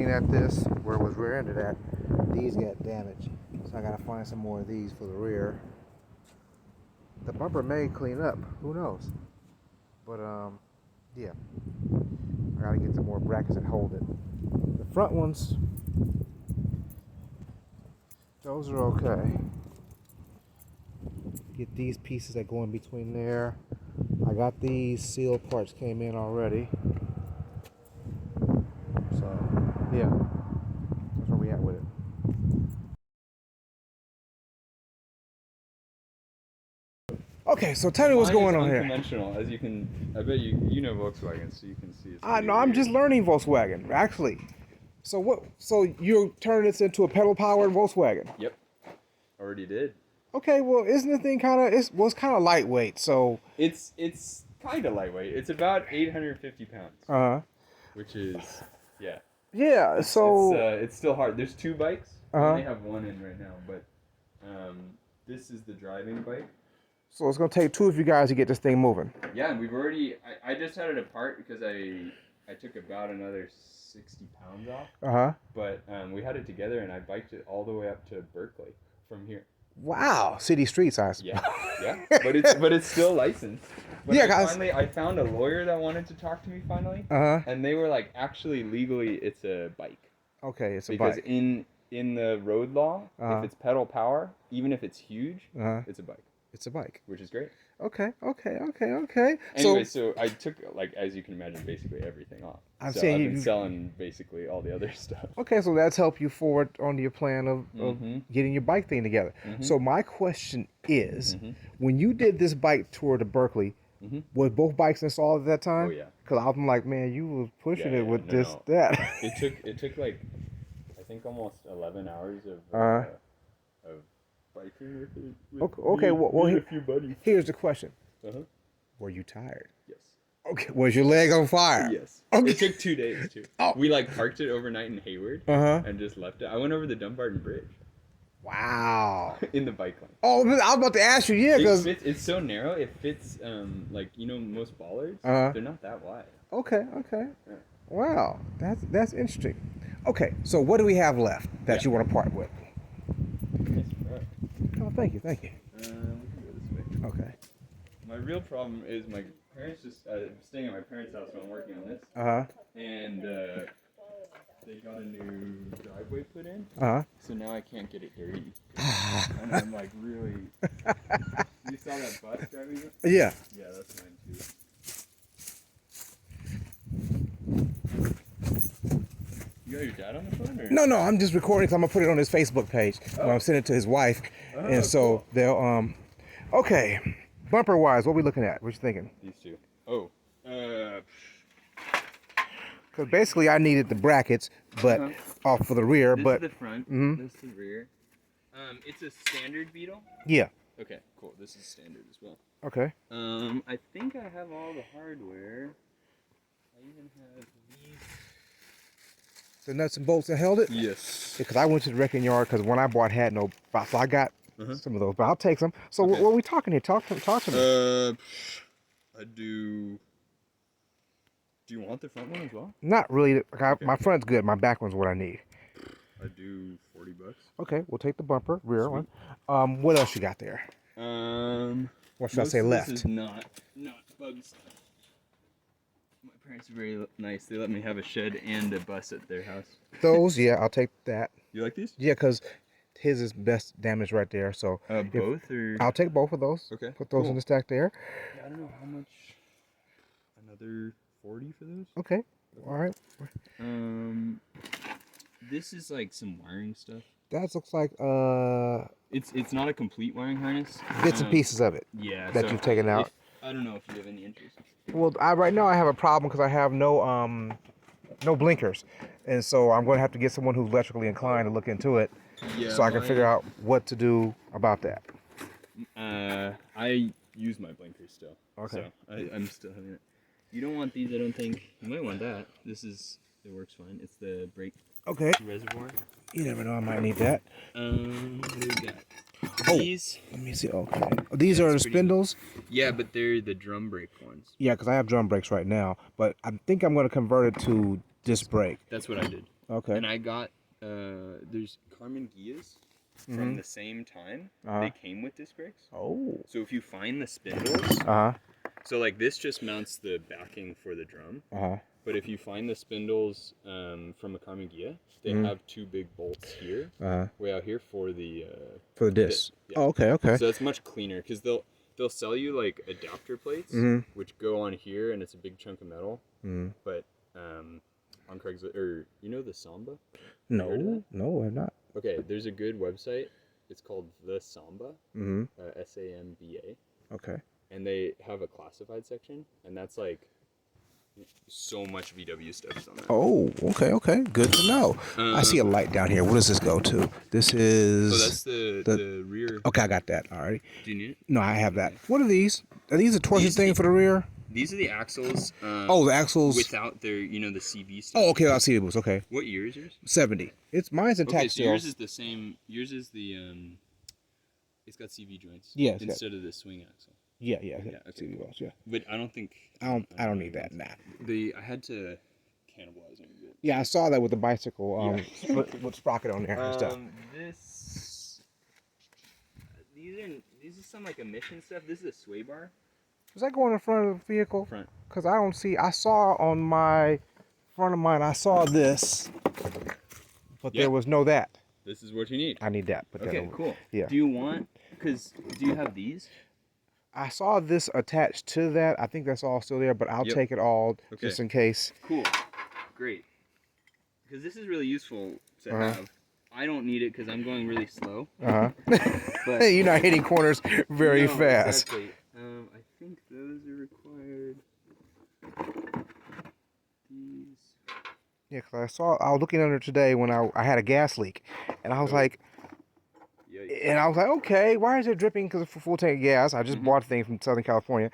looking at this, where it was rear-ended at, these got damaged. So I gotta find some more of these for the rear. The bumper may clean up, who knows? But yeah, I gotta get some more brackets that hold it. The front ones, those are okay. Get these pieces that go in between there. I got these sealed parts came in already. So yeah, that's where we at with it. Okay, so tell me what's going on here. Unconventional, as you can. I bet you know Volkswagen, so you can see it's. I know I'm just learning Volkswagen, actually. So what? So you're turning this into a pedal-powered Volkswagen? Yep, already did. Okay, well, isn't the thing kind of it's kind of lightweight? So It's kind of lightweight. It's about 850 pounds. Which is yeah. Yeah. It's still hard. There's two bikes. I only have one in right now, but this is the driving bike. So it's gonna take two of you guys to get this thing moving. Yeah, and we've already. I just had it apart because I took about another 60 pounds off. But we had it together, and I biked it all the way up to Berkeley from here. Wow, city streets, I suppose. Yeah, but it's still licensed. But yeah, guys. Finally, I found a lawyer that wanted to talk to me finally. And they were like, actually, legally, it's a bike. Okay, it's a bike. Because in the road law, if it's pedal power, even if it's huge, it's a bike. It's a bike, which is great. Okay. Anyway, so I took, like, as you can imagine, basically everything off. I've been selling basically all the other stuff. Okay, so that's helped you forward on your plan of getting your bike thing together. So my question is, when you did this bike tour to Berkeley, was both bikes installed at that time? Oh yeah. Because I'm like, man, you was pushing it with that. It took like, I think almost 11 hours of biking with it. Okay, well a few buddies. Here's the question. Were you tired? Yes. Okay, was your leg on fire? Yes. Okay. It took 2 days too. We like parked it overnight in Hayward and just left it. I went over the Dumbarton Bridge. Wow. In the bike lane. Oh, I was about to ask you, because it's so narrow. It fits like most bollards. They're not that wide. Okay. Yeah. Wow, that's interesting. Okay, so what do we have left that you want to part with? Nice truck. Oh, thank you. We can go this way. Okay. My real problem is my parents I'm staying at my parents' house when I'm working on this. And they got a new driveway put in. So now I can't get it dirty. And I'm like really. You saw that bus driving it? Yeah. Yeah, that's mine too. You got your dad on the phone? Or? No, I'm just recording because I'm gonna put it on his Facebook page when I'm sending it to his wife, and so cool. they'll Okay, bumper wise, what are we looking at? What you thinking? These two. Oh. Because basically I needed the brackets, but off for the rear. This is the front. This is the rear. It's a standard Beetle. Yeah. Okay, cool. This is standard as well. Okay. I think I have all the hardware. I even have these. The nuts and bolts that held it? Yes. Because I went to the wrecking yard because when I bought had no, so I got some of those, but I'll take some. So what are we talking here? Talk to me. I do. Do you want the front one as well? Not really. My front's good. My back one's what I need. I do $40. Okay, we'll take the bumper, rear one. What else you got there? What should I say left? This is not bug stuff. My parents are very nice. They let me have a shed and a bus at their house. Those, yeah, I'll take that. You like these? Yeah, because his is best damage right there. So both or? I'll take both of those. Okay. Put those in the stack there. Yeah, I don't know how much. Another 40 for those. Okay. All right. This is like some wiring stuff. That looks like It's not a complete wiring harness. Bits and pieces of it. Yeah. That you've taken out. I don't know if you have any interest. Well, right now I have a problem because I have no blinkers, and so I'm going to have to get someone who's electrically inclined to look into it, so I can figure out what to do about that. I use my blinkers still. Okay. So I'm still having it. You don't want these, I don't think. You might want that. It works fine. It's the brake reservoir. You never know, I might need that. What do we got? These. Let me see. Okay. These are the spindles. Yeah, but they're the drum brake ones. Yeah, because I have drum brakes right now, but I think I'm going to convert it to disc brake. That's what I did. Okay. And I got there's Carmen Gias from the same time. They came with disc brakes. Oh. So if you find the spindles, so like this just mounts the backing for the drum. But if you find the spindles from a Carmen Ghia, they have two big bolts here, way out here for the disc. Yeah. Oh, okay, okay. So it's much cleaner because they'll sell you like adapter plates, which go on here, and it's a big chunk of metal. But on Craigslist, or you know the Samba? No, I'm not. Okay, there's a good website. It's called The Samba, SAMBA. Okay. And they have a classified section, and that's like so much VW stuff is on that. Oh, okay. Good to know. I see a light down here. What does this go to? This is... Oh, that's the rear. Okay, I got that. All right. Do you need it? No, I have that. What are these? Are these a torsion thing for the rear? These are the axles. The axles. Without their, the CV stuff. Oh, okay, I see it was okay. What year is yours? 70. Mine's intact okay, so still. yours is the same. Yours is the it's got CV joints. Yeah. Instead of the swing axle. Yeah. Okay, CV cool. was, yeah. But I don't think. I don't need that. Nah. I had to cannibalize them a bit. Yeah, I saw that with the bicycle. With sprocket on there and stuff. These are some like emission stuff. This is a sway bar. Is that going in front of the vehicle? Front. Because I saw on my front of mine, I saw this, but there was no that. This is what you need. I need that. Okay, cool. Yeah. Do you have these? I saw this attached to that. I think that's all still there, but I'll take it all just in case. Cool. Great. Because this is really useful to have. I don't need it because I'm going really slow. But you're not hitting corners very fast. Exactly. I think those are required. These. Yeah, because I was looking under today when I had a gas leak, and I was like, okay, why is it dripping? Because it's a full tank of gas. I just bought a thing from Southern California,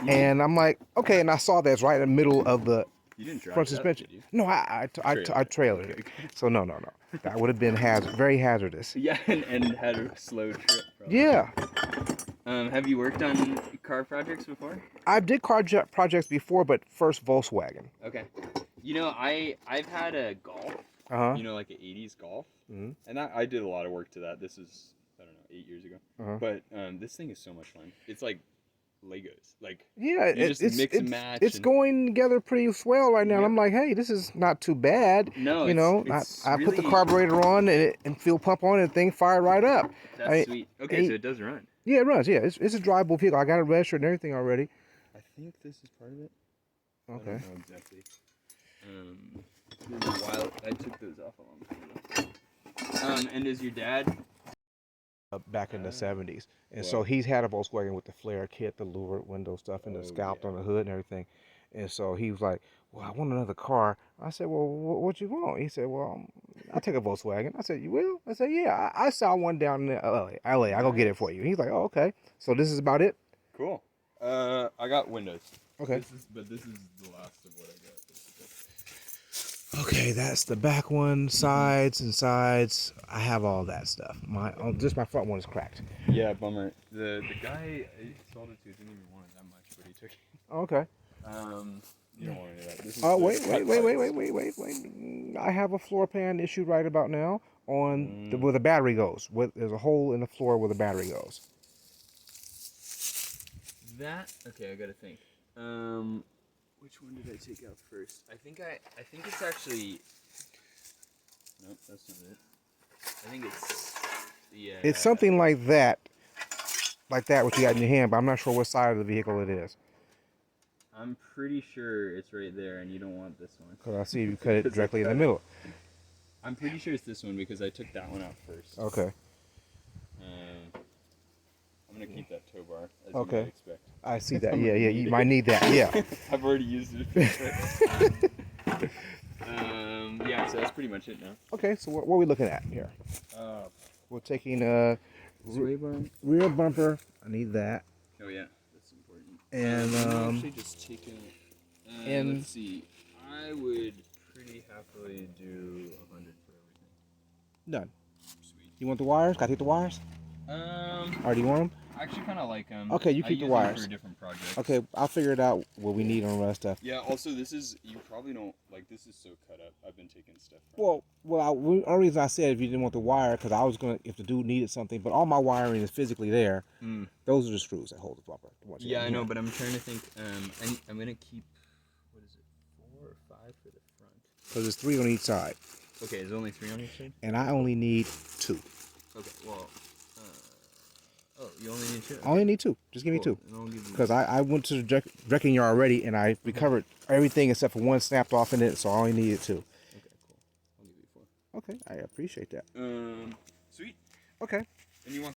and I'm like, okay, and I saw that's right in the middle of the front suspension. Did you? No, I trailered it. So no. That would have been very hazardous. Yeah, and had a slow trip. Probably. Yeah. Have you worked on car projects before? I did car projects before, but first Volkswagen. Okay. I've had a Golf. Like an 80s Golf. And I did a lot of work to that. This is, I don't know, 8 years ago. But this thing is so much fun. It's like Legos. Like, you just mix and match. It's going together pretty swell right now. And I'm like, hey, this is not too bad. No, I put the carburetor on and fuel pump on, and the thing fired right up. That's sweet. Okay, so it does run. Yeah, it runs. Yeah, it's a drivable vehicle. I got it registered and everything already. I think this is part of it. Okay. I don't know exactly. It was a while. I took those off a long time ago. And is your dad? Back in the 70s. And so he's had a Volkswagen with the flare kit, the louvered window stuff, and the scalped on the hood and everything. And so he was like, well, I want another car. I said, well, what you want? He said, well, I'll take a Volkswagen. I said, you will? I said, yeah, I saw one down in LA. I'll go get it for you. He's like, oh, okay. So this is about it? Cool. I got windows. Okay. This is the last of what I got. Okay, that's the back one, sides. I have all that stuff. Just my front one is cracked. Yeah, bummer. The guy I sold it to didn't even want it that much, but he took it. Okay. You don't want any of that. This is wait. I have a floor pan issue right about now on where the battery goes. There's a hole in the floor where the battery goes. Okay, I gotta think. Which one did I take out first? I think it's actually. Nope, that's not it. I think it's. Yeah. It's something like that what you got in your hand, but I'm not sure what side of the vehicle it is. I'm pretty sure it's right there, and you don't want this one. Because I see you cut it directly in the middle. I'm pretty sure it's this one because I took that one out first. Okay. I'm gonna keep that tow bar, as you might expect. I see that. Yeah, you might need that. Yeah. I've already used it. Yeah, so that's pretty much it now. Okay, so what are we looking at here? We're taking rear bumper. I need that. Oh yeah, that's important. And I'm actually just taking. Let's see. I would pretty happily do 100 for everything. Done. Sweet. You want the wires? Got to hit the wires? Or do you want them? I actually kind of like them. Okay, you keep the wires. For a different project. Okay, I'll figure it out what we need on the rest of stuff. Yeah. Also, this is you probably don't like. This is so cut up. I've been taking stuff from. The only reason I said if you didn't want the wire, because I was gonna if the dude needed something, but all my wiring is physically there. Those are the screws that hold the bumper. Yeah, I know, but I'm trying to think. I'm gonna keep. What is it? 4 or 5 for the front. Because there's 3 on each side. Okay, there's only 3 on each side. And I only need 2. Okay, well. Oh, you only need 2? I only need 2. Just give me 2. Because I went to the wrecking yard already and I recovered everything except for one snapped off in it, so I only needed 2. Okay, cool. I'll give you 4. Okay, I appreciate that. Sweet. Okay. And you want.